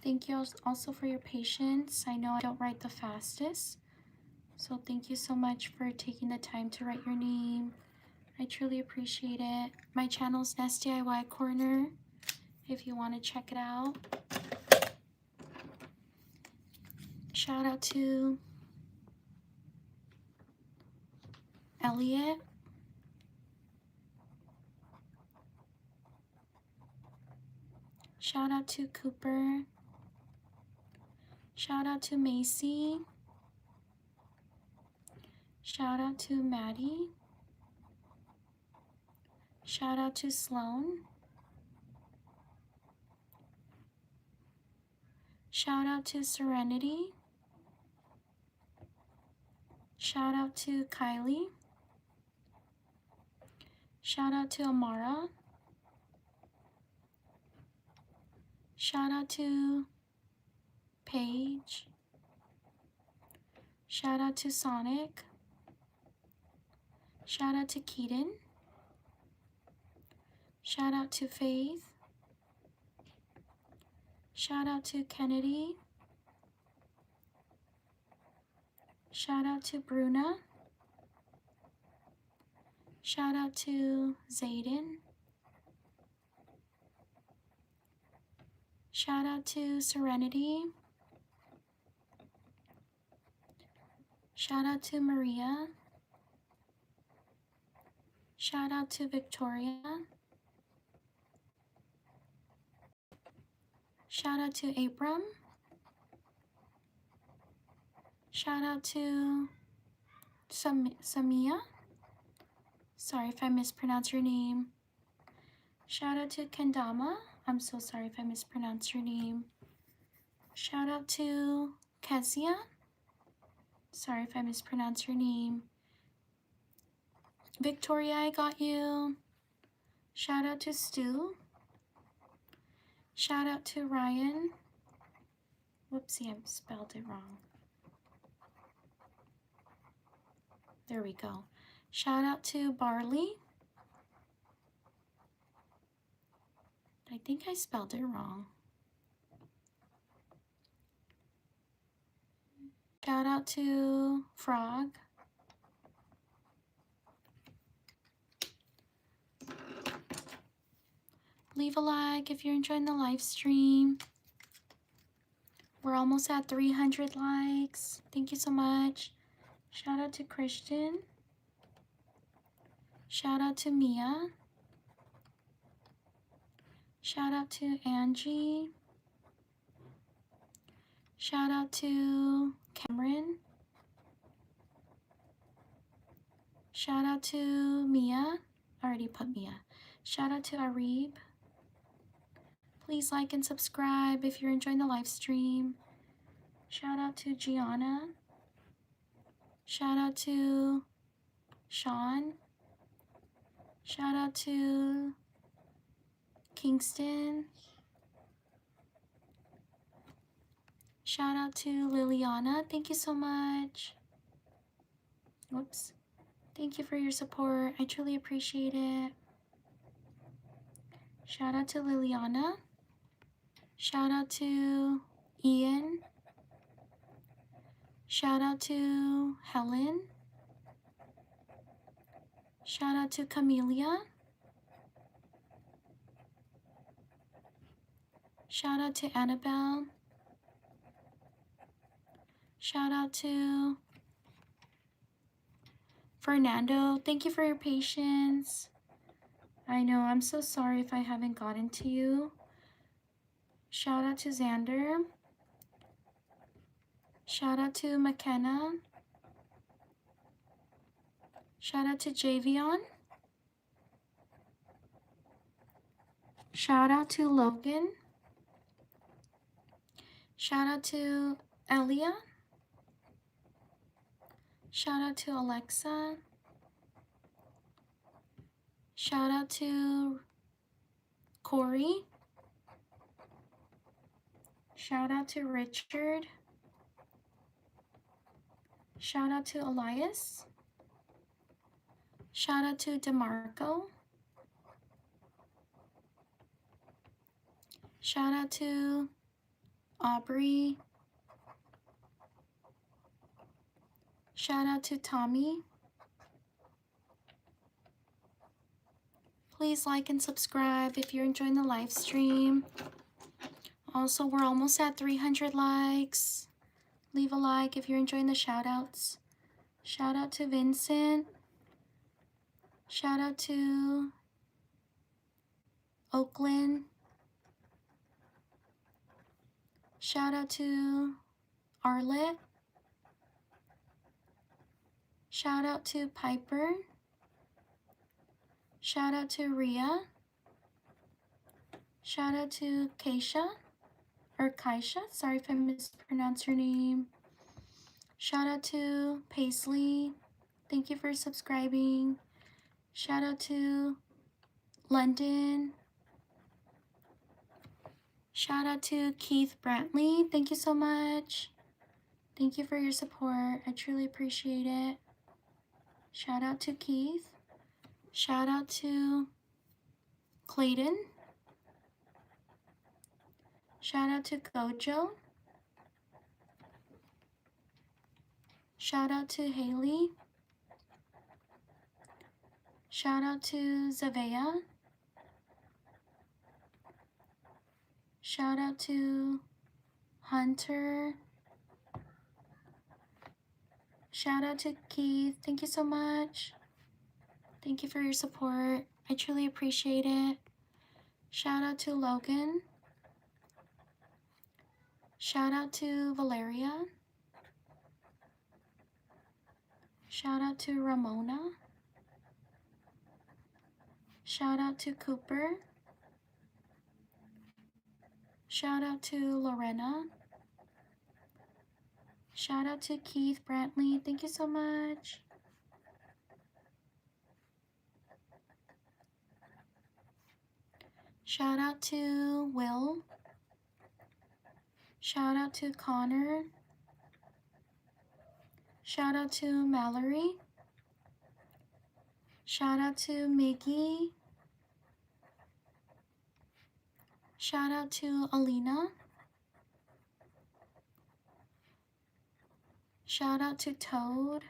Thank you also for your patience. I know I don't write the fastest, so thank you so much for taking the time to write your name. I truly appreciate it. My channel's Nest DIY Corner if you want to check it out. Shout out to Elliot. Shout out to Cooper. Shout out to Macy. Shout out to Maddie. Shout out to Sloan. Shout out to Serenity. Shout out to Kylie. Shout out to Amara. Shout out to Paige. Shout out to Sonic. Shout out to Keaton. Shout out to Faith. Shout out to Kennedy. Shout out to Bruna. Shout out to Zayden. Shout out to Serenity. Shout out to Maria. Shout out to Victoria. Shout out to Abram. Shout out to Samia. Sorry if I mispronounce your name. Shout out to Kendama. I'm so sorry if I mispronounce your name. Shout out to Kezia. Sorry if I mispronounce your name. Victoria, I got you. Shout out to Stu. Shout out to Ryan. Whoopsie, I spelled it wrong. There we go. Shout out to Barley. I think I spelled it wrong. Shout out to Frog. Leave a like if you're enjoying the live stream. We're almost at 300 likes. Thank you so much. Shout out to Christian. Shout out to Mia. Shout out to Angie. Shout out to Cameron. Shout out to Mia. I already put Mia. Shout out to Arib. Please like and subscribe if you're enjoying the live stream. Shout out to Gianna. Shout out to Sean. Shout out to Kingston. Shout out to Liliana. Thank you so much. Whoops. Thank you for your support. I truly appreciate it. Shout out to Liliana. Shout out to Ian. Shout out to Helen. Shout out to Camelia. Shout out to Annabelle. Shout out to Fernando. Thank you for your patience. I know, I'm so sorry if I haven't gotten to you. Shout out to Xander. Shout out to McKenna. Shout out to Javion. Shout out to Logan. Shout out to Elia. Shout out to Alexa. Shout out to Corey. Shout out to Richard. Shout out to Elias. Shout out to DeMarco. Shout out to Aubrey. Shout out to Tommy. Please like and subscribe if you're enjoying the live stream. Also, we're almost at 300 likes. Leave a like if you're enjoying the shout outs. Shout out to Vincent. Shout out to Oakland. Shout out to Arlet. Shout out to Piper. Shout out to Rhea. Shout out to Keisha, or Kaisha, sorry if I mispronounced your name. Shout out to Paisley, thank you for subscribing. Shout out to London. Shout out to Keith Brantley, thank you so much. Thank you for your support, I truly appreciate it. Shout out to Keith. Shout out to Clayton. Shout out to Gojo. Shout out to Haley. Shout out to Zavea. Shout out to Hunter. Shout out to Keith. Thank you so much. Thank you for your support. I truly appreciate it. Shout out to Logan. Shout out to Valeria. Shout out to Ramona. Shout out to Cooper. Shout out to Lorena. Shout out to Keith Brantley. Thank you so much. Shout out to Will. Shout out to Connor. Shout out to Mallory. Shout out to Miggy. Shout out to Alina. Shout out to Toad.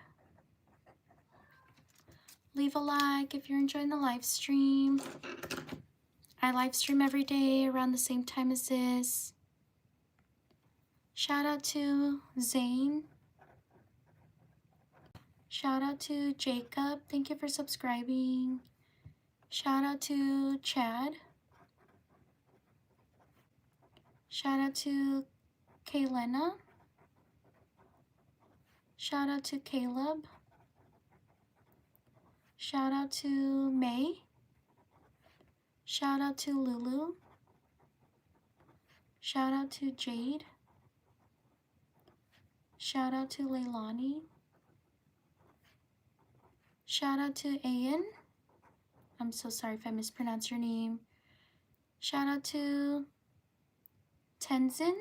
Leave a like if you're enjoying the live stream. I live stream every day around the same time as this. Shout out to Zane. Shout out to Jacob. Thank you for subscribing. Shout out to Chad. Shout out to Kaylena. Shout out to Caleb. Shout out to May. Shout out to Lulu. Shout out to Jade. Shout out to Leilani. Shout out to Ayan. I'm so sorry if I mispronounced your name. Shout out to Tenzin.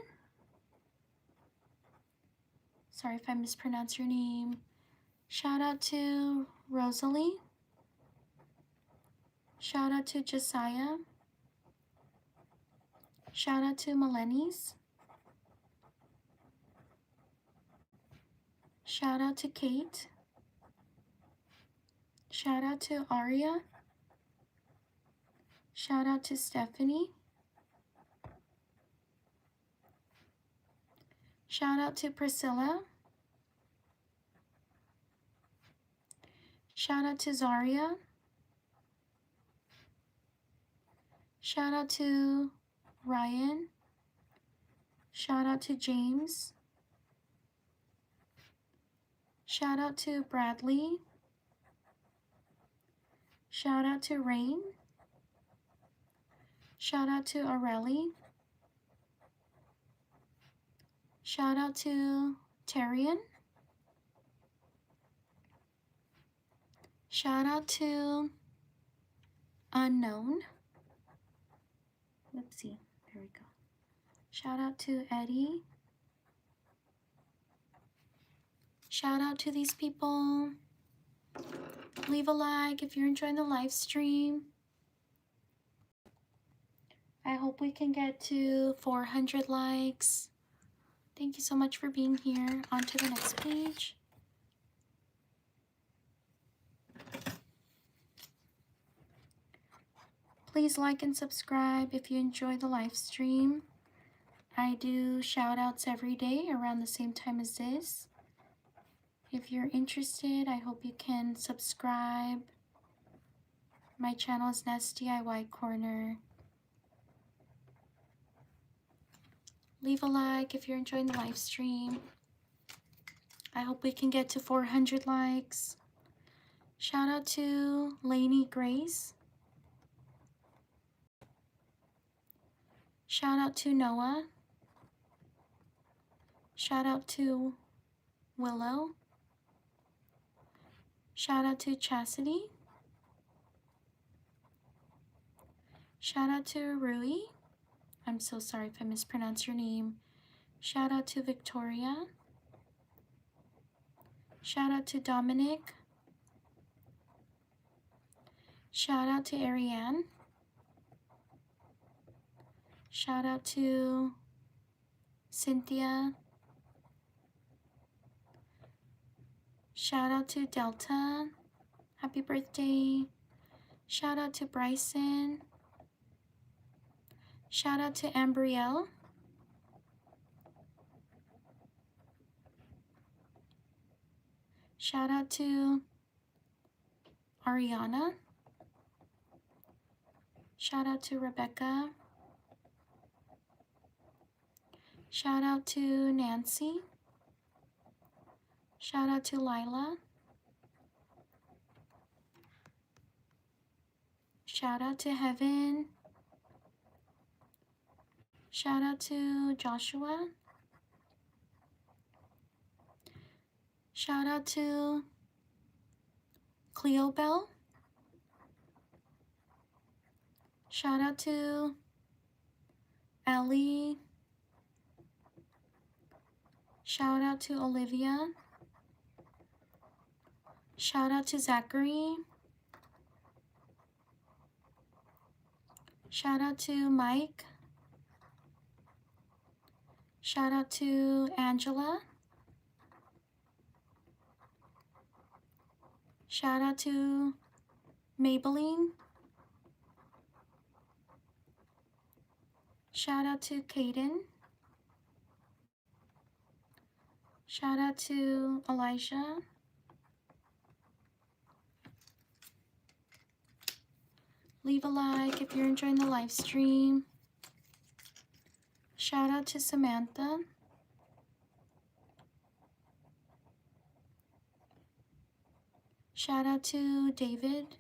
Sorry if I mispronounced your name. Shout out to Rosalie. Shout out to Josiah. Shout out to Melenis. Shout out to Kate. Shout out to Aria. Shout out to Stephanie. Shout out to Priscilla. Shout out to Zaria. Shout out to Ryan. Shout out to James. Shout out to Bradley. Shout out to Rain. Shout out to Aurelie. Shout out to Tyrion. Shout out to Unknown. Let's see, there we go. Shout out to Eddie. Shout out to these people. Leave a like if you're enjoying the live stream. I hope we can get to 400 likes. Thank you so much for being here. On to the next page. Please like and subscribe if you enjoy the live stream. I do shout outs every day around the same time as this. If you're interested, I hope you can subscribe. My channel is Nest DIY Corner. Leave a like if you're enjoying the live stream. I hope we can get to 400 likes. Shout out to Lainey Grace. Shout out to Noah. Shout out to Willow. Shout out to Chastity. Shout out to Rui. I'm so sorry if I mispronounce your name. Shout out to Victoria. Shout out to Dominic. Shout out to Ariane. Shout out to Cynthia. Shout out to Delta. Happy birthday. Shout out to Bryson. Shout out to Ambrielle. Shout out to Ariana. Shout out to Rebecca. Shout out to Nancy. Shout out to Lila. Shout out to Heaven. Shout out to Joshua. Shout out to Cleo Bell. Shout out to Ellie. Shout out to Olivia. Shout out to Zachary. Shout out to Mike. Shout out to Angela. Shout out to Maybelline. Shout out to Kaden. Shout out to Elijah. Leave a like if you're enjoying the live stream. Shout out to Samantha. Shout out to David.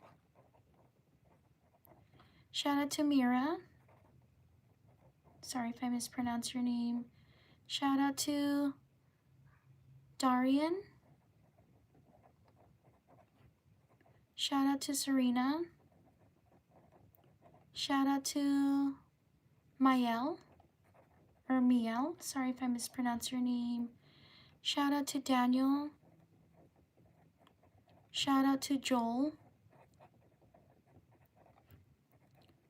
Shout out to Mira. Sorry if I mispronounce your name. Shout out to Darian. Shout out to Serena. Shout out to Miel. Or Miel. Sorry if I mispronounce your name. Shout out to Daniel. Shout out to Joel.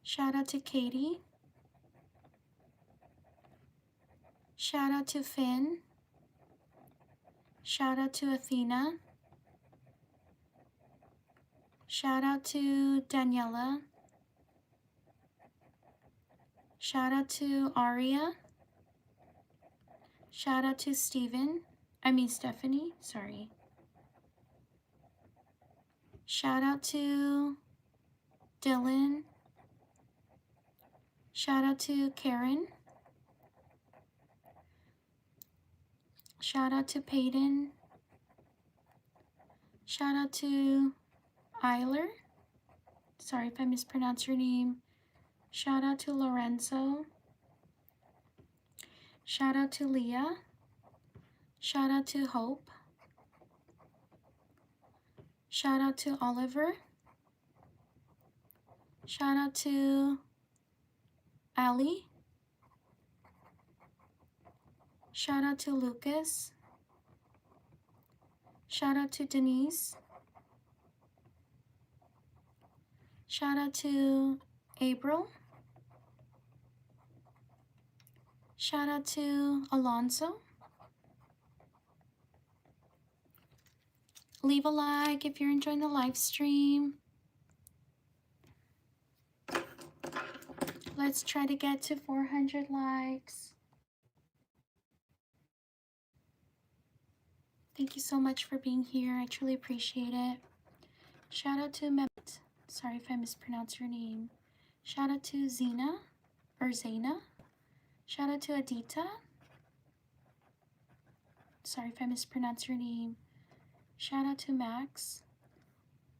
Shout out to Katie. Shout out to Finn. Shout out to Athena. Shout out to Daniela. Shout out to Aria. Shout out to Stephanie, sorry. Shout out to Dylan. Shout out to Karen. Shout out to Peyton. Shout out to Eiler. Sorry if I mispronounce your name. Shout out to Lorenzo. Shout out to Leah. Shout out to Hope. Shout out to Oliver. Shout out to Ali. Shout out to Lucas. Shout out to Denise. Shout out to April. Shout out to Alonso. Leave a like if you're enjoying the live stream. Let's try to get to 400 likes. Thank you so much for being here. I truly appreciate it. Shout out to Mehmet. Sorry if I mispronounced your name. Shout out to Zena or Zaina. Shout out to Adita. Sorry if I mispronounced your name. Shout out to Max.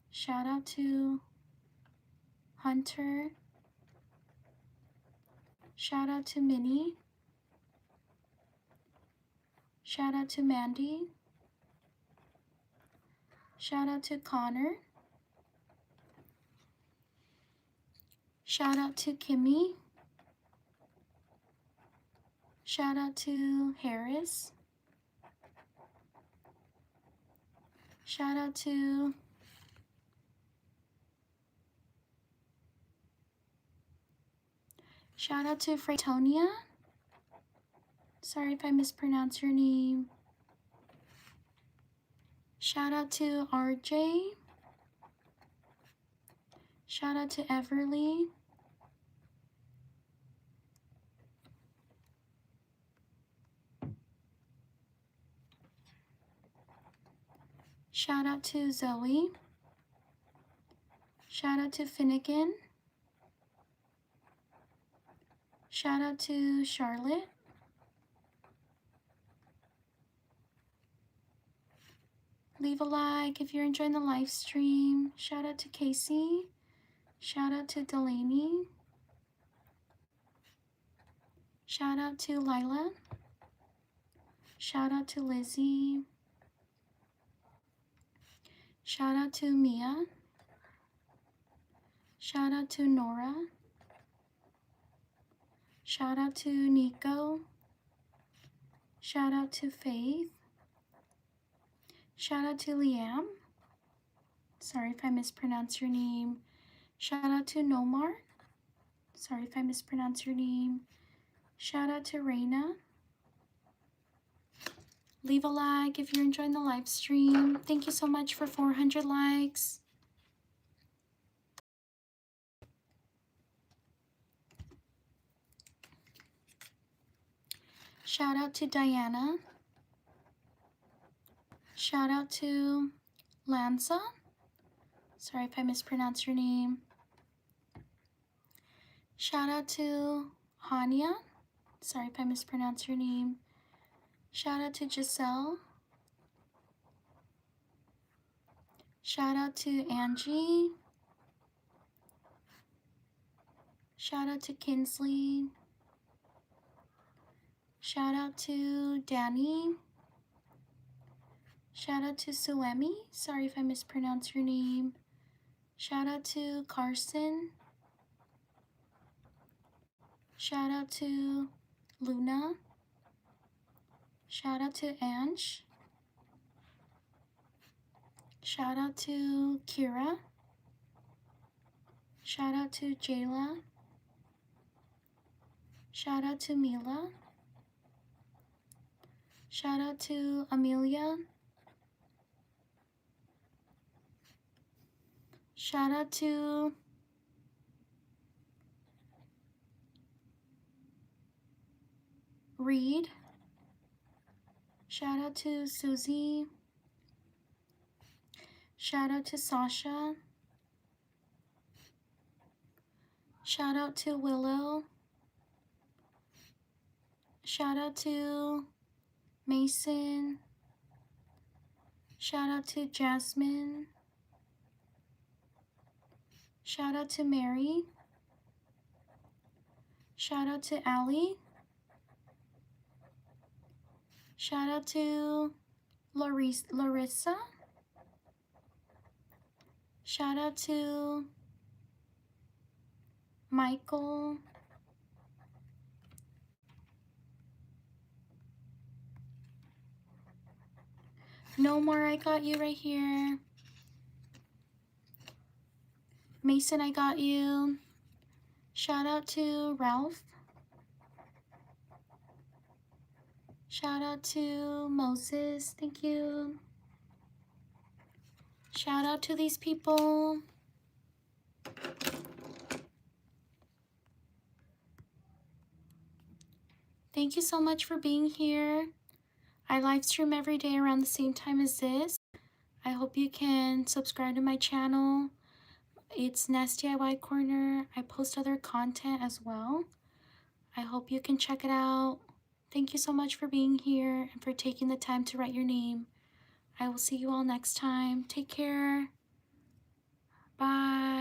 Shout out to Hunter. Shout out to Minnie. Shout out to Mandy. Shout out to Connor. Shout out to Kimmy. Shout out to Harris. Shout out to Freytonia. Sorry if I mispronounced your name. Shout out to RJ. Shout out to Everly. Shout out to Zoe. Shout out to Finnegan. Shout out to Charlotte. Leave a like if you're enjoying the live stream. Shout out to Casey. Shout out to Delaney. Shout out to Lila. Shout out to Lizzie. Shout out to Mia. Shout out to Nora. Shout out to Nico. Shout out to Faith. Shout out to Liam. Sorry if I mispronounced your name. Shout out to Nomar. Sorry if I mispronounced your name. Shout out to Reina. Leave a like if you're enjoying the live stream. Thank you so much for 400 likes. Shout out to Diana. Shout out to Lanza. Sorry if I mispronounced your name. Shout out to Hania. Sorry if I mispronounced your name. Shout out to Giselle. Shout out to Angie. Shout out to Kinsley. Shout out to Danny. Shout out to Suemi. Sorry if I mispronounced your name. Shout out to Carson. Shout out to Luna. Shout out to Ange. Shout out to Kira. Shout out to Jayla. Shout out to Mila. Shout out to Amelia. Shout out to Reed. Shout out to Susie. Shout out to Sasha. Shout out to Willow. Shout out to Mason. Shout out to Jasmine. Shout out to Mary. Shout out to Allie. Shout out to Larissa. Shout out to Michael. No more, I got you right here. Mason, I got you. Shout out to Ralph. Shout out to Moses, thank you. Shout out to these people. Thank you so much for being here. I live stream every day around the same time as this. I hope you can subscribe to my channel. It's Nasty DIY Corner. I post other content as well. I hope you can check it out. Thank you so much for being here and for taking the time to write your name. I will see you all next time. Take care. Bye.